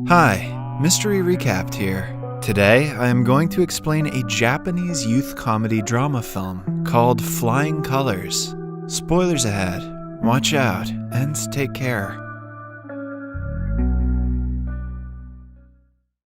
Hi, Mystery Recapped here. Today, I am going to explain a Japanese youth comedy drama film called Flying Colors. Spoilers ahead. Watch out and take care.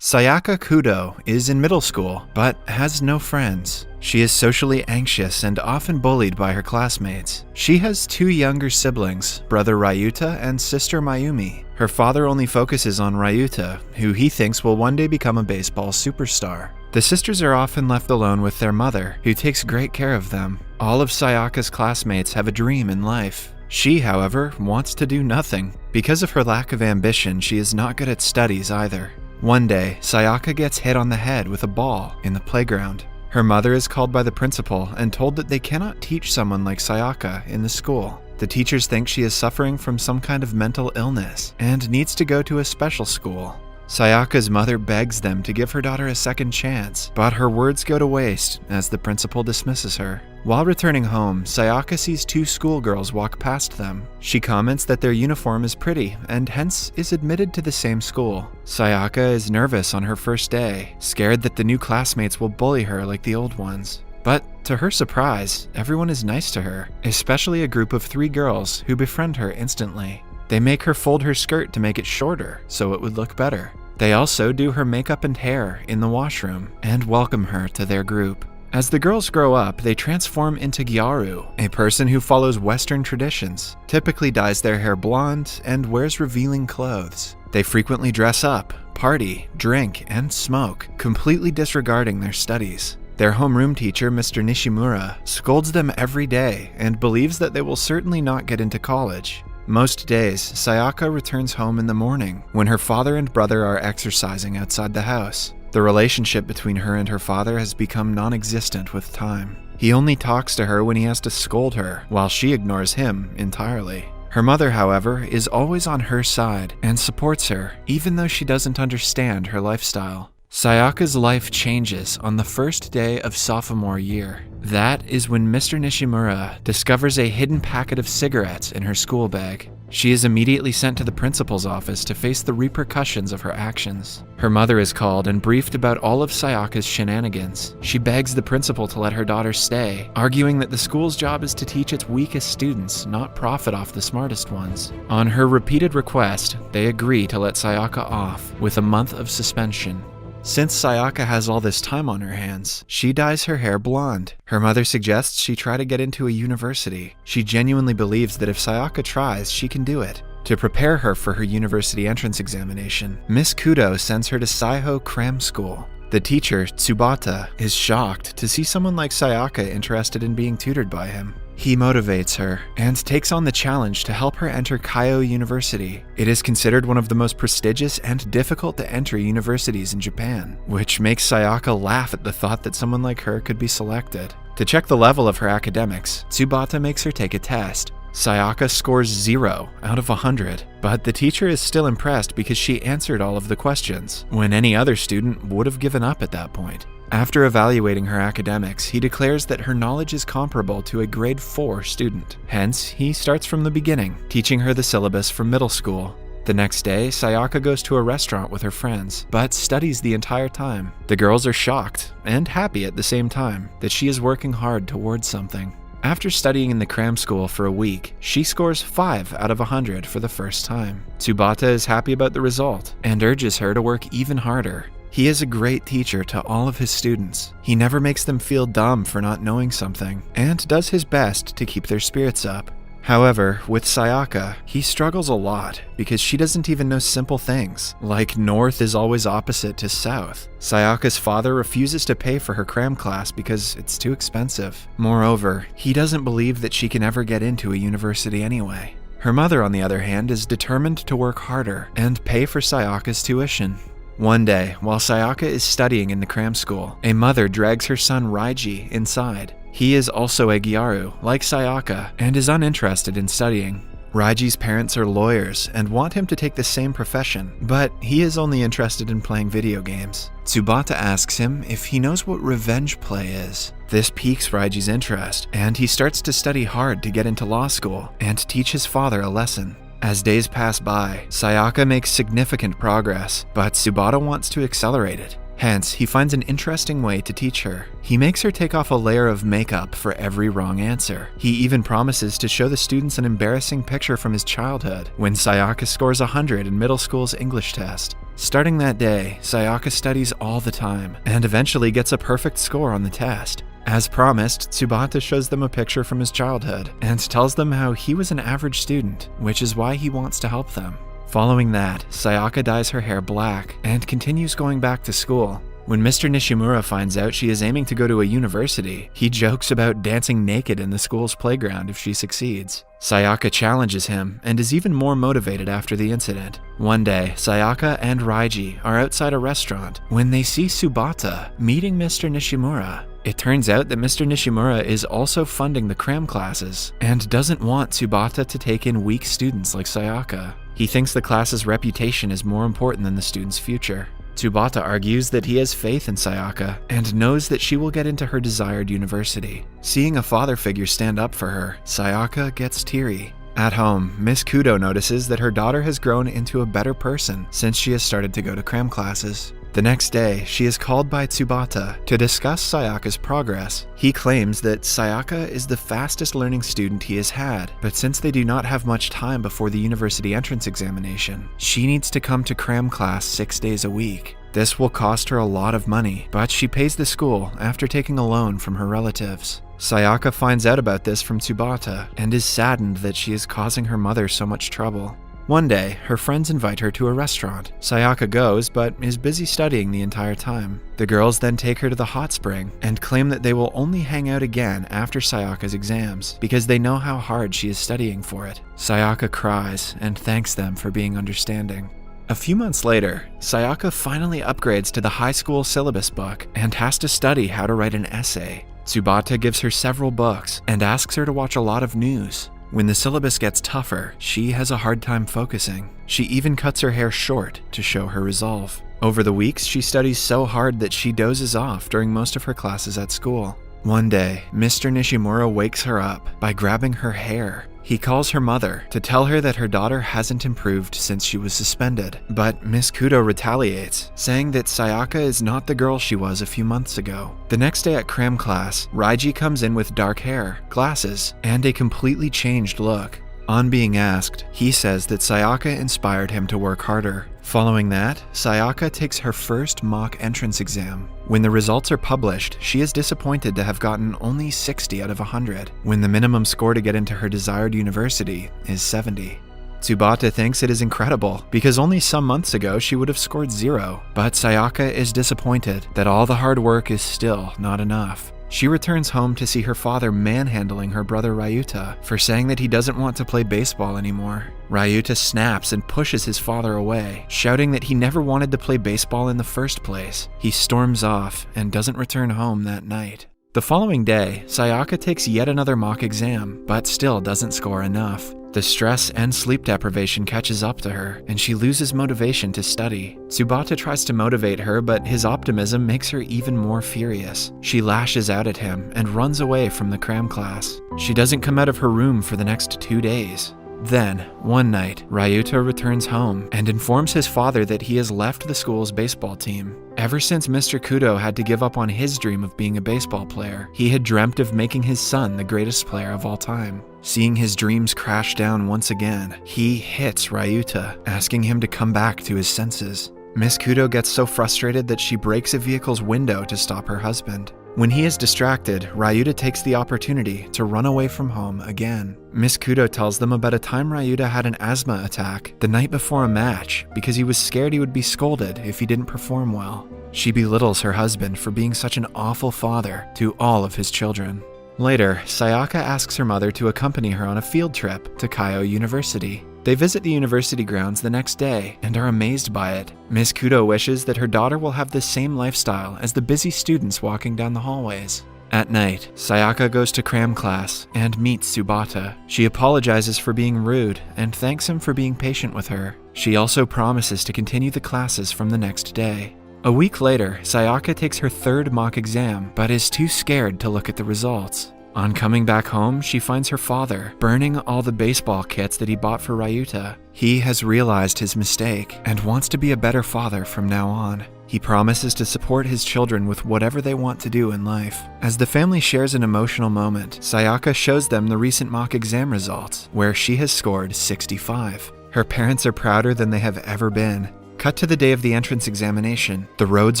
Sayaka Kudo is in middle school, but has no friends. She is socially anxious and often bullied by her classmates. She has two younger siblings, brother Ryuta and sister Mayumi. Her father only focuses on Ryuta, who he thinks will one day become a baseball superstar. The sisters are often left alone with their mother, who takes great care of them. All of Sayaka's classmates have a dream in life. She, however, wants to do nothing. Because of her lack of ambition, she is not good at studies either. One day, Sayaka gets hit on the head with a ball in the playground. Her mother is called by the principal and told that they cannot teach someone like Sayaka in the school. The teachers think she is suffering from some kind of mental illness and needs to go to a special school. Sayaka's mother begs them to give her daughter a second chance, but her words go to waste as the principal dismisses her. While returning home, Sayaka sees two schoolgirls walk past them. She comments that their uniform is pretty and hence is admitted to the same school. Sayaka is nervous on her first day, scared that the new classmates will bully her like the old ones. But to her surprise, everyone is nice to her, especially a group of three girls who befriend her instantly. They make her fold her skirt to make it shorter so it would look better. They also do her makeup and hair in the washroom and welcome her to their group. As the girls grow up, they transform into Gyaru, a person who follows Western traditions, typically dyes their hair blonde, and wears revealing clothes. They frequently dress up, party, drink, and smoke, completely disregarding their studies. Their homeroom teacher, Mr. Nishimura, scolds them every day and believes that they will certainly not get into college. Most days, Sayaka returns home in the morning when her father and brother are exercising outside the house. The relationship between her and her father has become non-existent with time. He only talks to her when he has to scold her, while she ignores him entirely. Her mother, however, is always on her side and supports her, even though she doesn't understand her lifestyle. Sayaka's life changes on the first day of sophomore year. That is when Mr. Nishimura discovers a hidden packet of cigarettes in her school bag. She is immediately sent to the principal's office to face the repercussions of her actions. Her mother is called and briefed about all of Sayaka's shenanigans. She begs the principal to let her daughter stay, arguing that the school's job is to teach its weakest students, not profit off the smartest ones. On her repeated request, they agree to let Sayaka off with a month of suspension. Since Sayaka has all this time on her hands, she dyes her hair blonde. Her mother suggests she try to get into a university. She genuinely believes that if Sayaka tries, she can do it. To prepare her for her university entrance examination, Miss Kudo sends her to Saiho Cram School. The teacher, Tsubata, is shocked to see someone like Sayaka interested in being tutored by him. He motivates her and takes on the challenge to help her enter Keio University. It is considered one of the most prestigious and difficult to enter universities in Japan, which makes Sayaka laugh at the thought that someone like her could be selected. To check the level of her academics, Tsubata makes her take a test. Sayaka scores 0 out of 100, but the teacher is still impressed because she answered all of the questions, when any other student would have given up at that point. After evaluating her academics, he declares that her knowledge is comparable to a grade 4 student. Hence, he starts from the beginning, teaching her the syllabus from middle school. The next day, Sayaka goes to a restaurant with her friends, but studies the entire time. The girls are shocked, and happy at the same time, that she is working hard towards something. After studying in the cram school for a week, she scores 5 out of 100 for the first time. Tsubata is happy about the result, and urges her to work even harder. He is a great teacher to all of his students. He never makes them feel dumb for not knowing something, and does his best to keep their spirits up. However, with Sayaka, he struggles a lot because she doesn't even know simple things, like north is always opposite to south. Sayaka's father refuses to pay for her cram class because it's too expensive. Moreover, he doesn't believe that she can ever get into a university anyway. Her mother, on the other hand, is determined to work harder and pay for Sayaka's tuition. One day, while Sayaka is studying in the cram school, a mother drags her son Raiji inside. He is also a Gyaru, like Sayaka, and is uninterested in studying. Raiji's parents are lawyers and want him to take the same profession, but he is only interested in playing video games. Tsubata asks him if he knows what revenge play is. This piques Raiji's interest, and he starts to study hard to get into law school and teach his father a lesson. As days pass by, Sayaka makes significant progress, but Tsubata wants to accelerate it. Hence, he finds an interesting way to teach her. He makes her take off a layer of makeup for every wrong answer. He even promises to show the students an embarrassing picture from his childhood when Sayaka scores 100 in middle school's English test. Starting that day, Sayaka studies all the time and eventually gets a perfect score on the test. As promised, Tsubata shows them a picture from his childhood and tells them how he was an average student, which is why he wants to help them. Following that, Sayaka dyes her hair black and continues going back to school. When Mr. Nishimura finds out she is aiming to go to a university, he jokes about dancing naked in the school's playground if she succeeds. Sayaka challenges him and is even more motivated after the incident. One day, Sayaka and Raiji are outside a restaurant when they see Tsubata meeting Mr. Nishimura. It turns out that Mr. Nishimura is also funding the cram classes and doesn't want Tsubata to take in weak students like Sayaka. He thinks the class's reputation is more important than the student's future. Tsubata argues that he has faith in Sayaka and knows that she will get into her desired university. Seeing a father figure stand up for her, Sayaka gets teary. At home, Miss Kudo notices that her daughter has grown into a better person since she has started to go to cram classes. The next day, she is called by Tsubata to discuss Sayaka's progress. He claims that Sayaka is the fastest learning student he has had, but since they do not have much time before the university entrance examination, she needs to come to cram class 6 days a week. This will cost her a lot of money, but she pays the school after taking a loan from her relatives. Sayaka finds out about this from Tsubata and is saddened that she is causing her mother so much trouble. One day, her friends invite her to a restaurant. Sayaka goes, but is busy studying the entire time. The girls then take her to the hot spring and claim that they will only hang out again after Sayaka's exams because they know how hard she is studying for it. Sayaka cries and thanks them for being understanding. A few months later, Sayaka finally upgrades to the high school syllabus book and has to study how to write an essay. Tsubata gives her several books and asks her to watch a lot of news. When the syllabus gets tougher, she has a hard time focusing. She even cuts her hair short to show her resolve. Over the weeks, she studies so hard that she dozes off during most of her classes at school. One day, Mr. Nishimura wakes her up by grabbing her hair. He calls her mother to tell her that her daughter hasn't improved since she was suspended, but Miss Kudo retaliates, saying that Sayaka is not the girl she was a few months ago. The next day at cram class, Raiji comes in with dark hair, glasses, and a completely changed look. On being asked, he says that Sayaka inspired him to work harder. Following that, Sayaka takes her first mock entrance exam. When the results are published, she is disappointed to have gotten only 60 out of 100, when the minimum score to get into her desired university is 70. Tsubata thinks it is incredible because only some months ago she would have scored 0, but Sayaka is disappointed that all the hard work is still not enough. She returns home to see her father manhandling her brother Ryuta for saying that he doesn't want to play baseball anymore. Ryuta snaps and pushes his father away, shouting that he never wanted to play baseball in the first place. He storms off and doesn't return home that night. The following day, Sayaka takes yet another mock exam, but still doesn't score enough. The stress and sleep deprivation catches up to her, and she loses motivation to study. Tsubata tries to motivate her, but his optimism makes her even more furious. She lashes out at him and runs away from the cram class. She doesn't come out of her room for the next 2 days. Then, one night, Ryuta returns home and informs his father that he has left the school's baseball team. Ever since Mr. Kudo had to give up on his dream of being a baseball player, he had dreamt of making his son the greatest player of all time. Seeing his dreams crash down once again, he hits Ryuta, asking him to come back to his senses. Miss Kudo gets so frustrated that she breaks a vehicle's window to stop her husband. When he is distracted, Ryuta takes the opportunity to run away from home again. Miss Kudo tells them about a time Ryuta had an asthma attack the night before a match because he was scared he would be scolded if he didn't perform well. She belittles her husband for being such an awful father to all of his children. Later, Sayaka asks her mother to accompany her on a field trip to Keio University. They visit the university grounds the next day and are amazed by it. Miss Kudo wishes that her daughter will have the same lifestyle as the busy students walking down the hallways. At night, Sayaka goes to cram class and meets Tsubata. She apologizes for being rude and thanks him for being patient with her. She also promises to continue the classes from the next day. A week later, Sayaka takes her third mock exam, but is too scared to look at the results. On coming back home, she finds her father burning all the baseball kits that he bought for Ryuta. He has realized his mistake and wants to be a better father from now on. He promises to support his children with whatever they want to do in life. As the family shares an emotional moment, Sayaka shows them the recent mock exam results, where she has scored 65. Her parents are prouder than they have ever been. Cut to the day of the entrance examination. The roads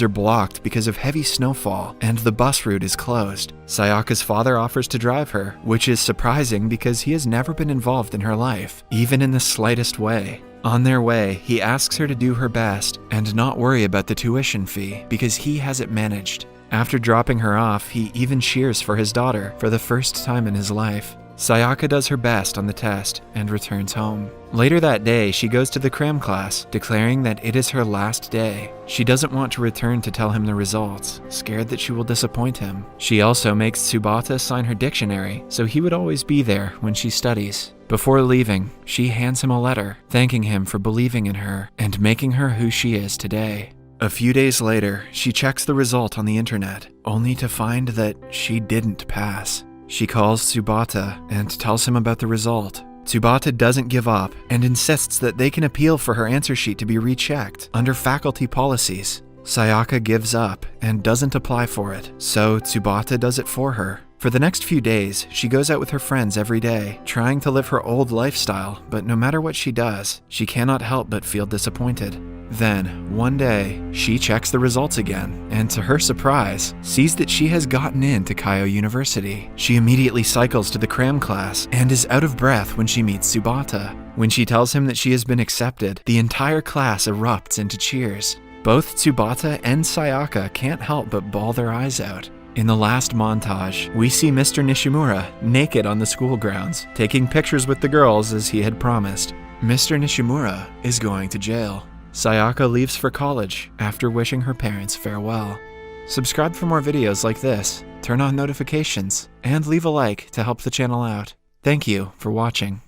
are blocked because of heavy snowfall, and the bus route is closed. Sayaka's father offers to drive her, which is surprising because he has never been involved in her life, even in the slightest way. On their way, he asks her to do her best and not worry about the tuition fee because he has it managed. After dropping her off, he even cheers for his daughter for the first time in his life. Sayaka does her best on the test and returns home. Later that day, she goes to the cram class, declaring that it is her last day. She doesn't want to return to tell him the results, scared that she will disappoint him. She also makes Tsubata sign her dictionary, so he would always be there when she studies. Before leaving, she hands him a letter, thanking him for believing in her and making her who she is today. A few days later, she checks the result on the internet, only to find that she didn't pass. She calls Tsubata and tells him about the result. Tsubata doesn't give up and insists that they can appeal for her answer sheet to be rechecked under faculty policies. Sayaka gives up and doesn't apply for it, so Tsubata does it for her. For the next few days, she goes out with her friends every day, trying to live her old lifestyle, but no matter what she does, she cannot help but feel disappointed. Then, one day, she checks the results again, and to her surprise, sees that she has gotten into Keio University. She immediately cycles to the cram class and is out of breath when she meets Tsubata. When she tells him that she has been accepted, the entire class erupts into cheers. Both Tsubata and Sayaka can't help but bawl their eyes out. In the last montage, we see Mr. Nishimura naked on the school grounds, taking pictures with the girls as he had promised. Mr. Nishimura is going to jail. Sayaka leaves for college after wishing her parents farewell. Subscribe for more videos like this, turn on notifications, and leave a like to help the channel out. Thank you for watching.